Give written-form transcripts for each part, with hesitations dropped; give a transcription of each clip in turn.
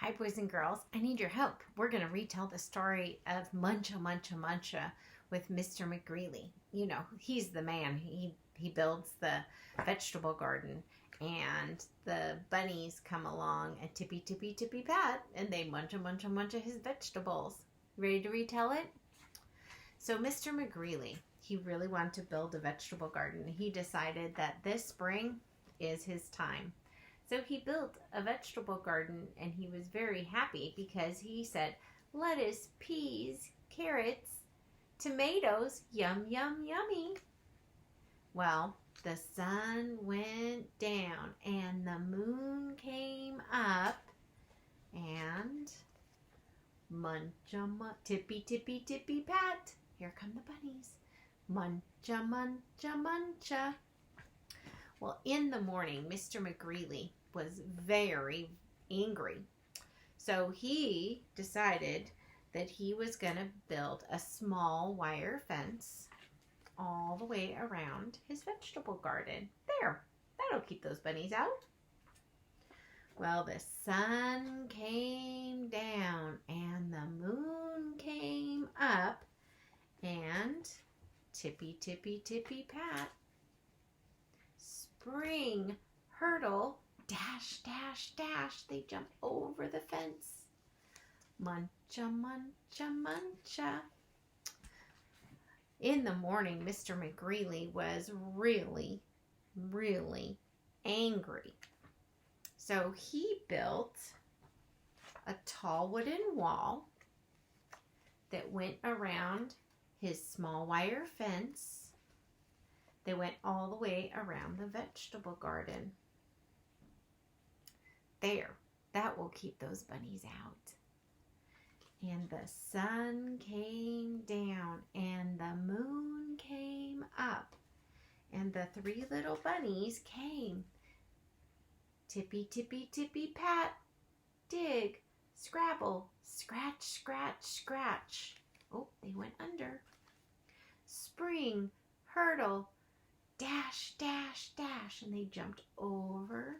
Hi, boys and girls. I need your help. We're going to retell the story of Muncha Muncha Muncha with Mr. McGreely. You know, he's the man. He builds the vegetable garden, and the bunnies come along and tippy tippy tippy pat, and they muncha muncha muncha his vegetables. Ready to retell it? So Mr. McGreely, he really wanted to build a vegetable garden. He decided that this spring is his time. So he built a vegetable garden, and he was very happy because he said, lettuce, peas, carrots, tomatoes, yum, yum, yummy. Well, the sun went down and the moon came up, and muncha, tippy, tippy, tippy, pat. Here come the bunnies. Muncha, muncha, muncha. Well, in the morning, Mr. McGreely was very angry. So he decided that he was going to build a small wire fence all the way around his vegetable garden. There, that'll keep those bunnies out. Well, the sun came down and the moon came up, and tippy, tippy, tippy, pat. Spring, hurdle, dash, dash, dash. They jump over the fence. Muncha, muncha, muncha. In the morning, Mr. McGreely was really, really angry. So he built a tall wooden wall that went around his small wire fence. They went all the way around the vegetable garden. There, that will keep those bunnies out. And the sun came down and the moon came up, and the three little bunnies came. Tippy, tippy, tippy, pat, dig, scrabble, scratch, scratch, scratch. Oh, they went under. Spring, hurdle, dash, dash, dash, and they jumped over.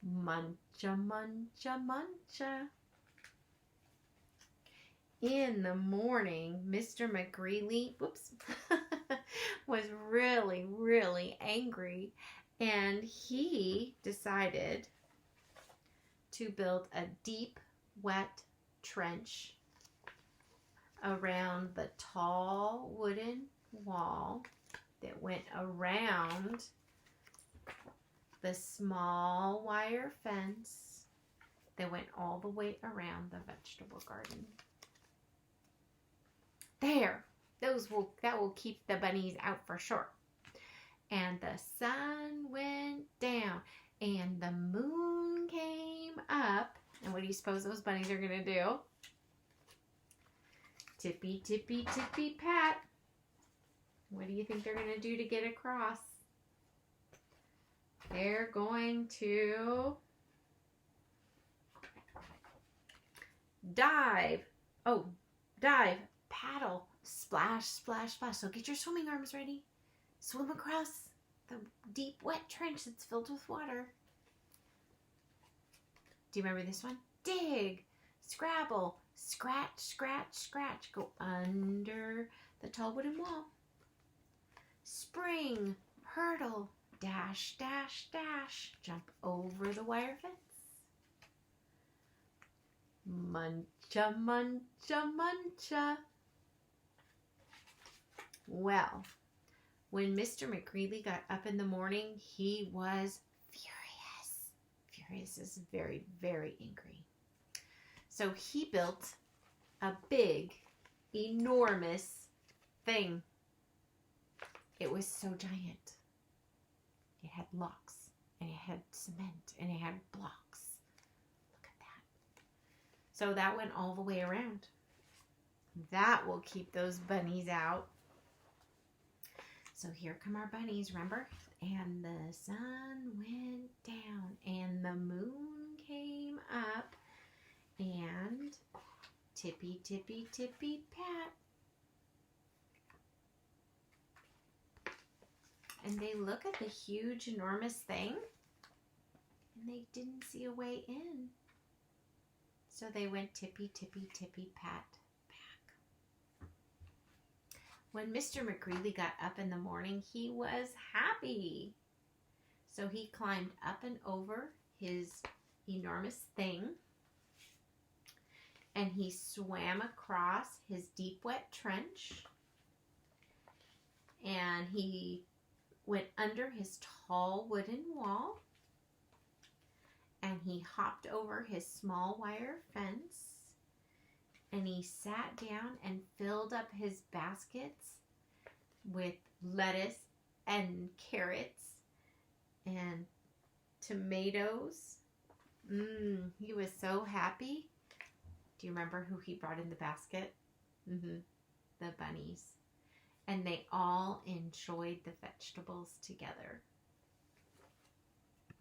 Muncha, muncha, muncha. In the morning, Mr. McGreely, was really, really angry, and he decided to build a deep, wet trench around the tall wooden wall that went around the small wire fence that went all the way around the vegetable garden. There, that will keep the bunnies out for sure. And the sun went down and the moon came up. And what do you suppose those bunnies are going to do? Tippy, tippy, tippy, pat. What do you think they're going to do to get across? They're going to dive. Oh, dive, paddle, splash, splash, splash. So get your swimming arms ready. Swim across the deep, wet trench that's filled with water. Do you remember this one? Dig, scrabble, scratch, scratch, scratch. Go under the tall wooden wall. Spring, hurdle, dash, dash, dash. Jump over the wire fence. Muncha, muncha, muncha. Well, when Mr. McGreely got up in the morning, he was furious. Furious is very, very angry. So he built a big, enormous thing. It was so giant. It had locks, and it had cement, and it had blocks. Look at that. So that went all the way around. That will keep those bunnies out. So here come our bunnies, remember? And the sun went down, and the moon came up, and tippy, tippy, tippy, pat. And they look at the huge, enormous thing, and they didn't see a way in. So they went tippy, tippy, tippy, pat back. When Mr. McGreely got up in the morning, he was happy. So he climbed up and over his enormous thing, and he swam across his deep, wet trench, and he went under his tall wooden wall, and he hopped over his small wire fence, and he sat down and filled up his baskets with lettuce and carrots and tomatoes. He was so happy. Do you remember who he brought in the basket? The bunnies. And they all enjoyed the vegetables together.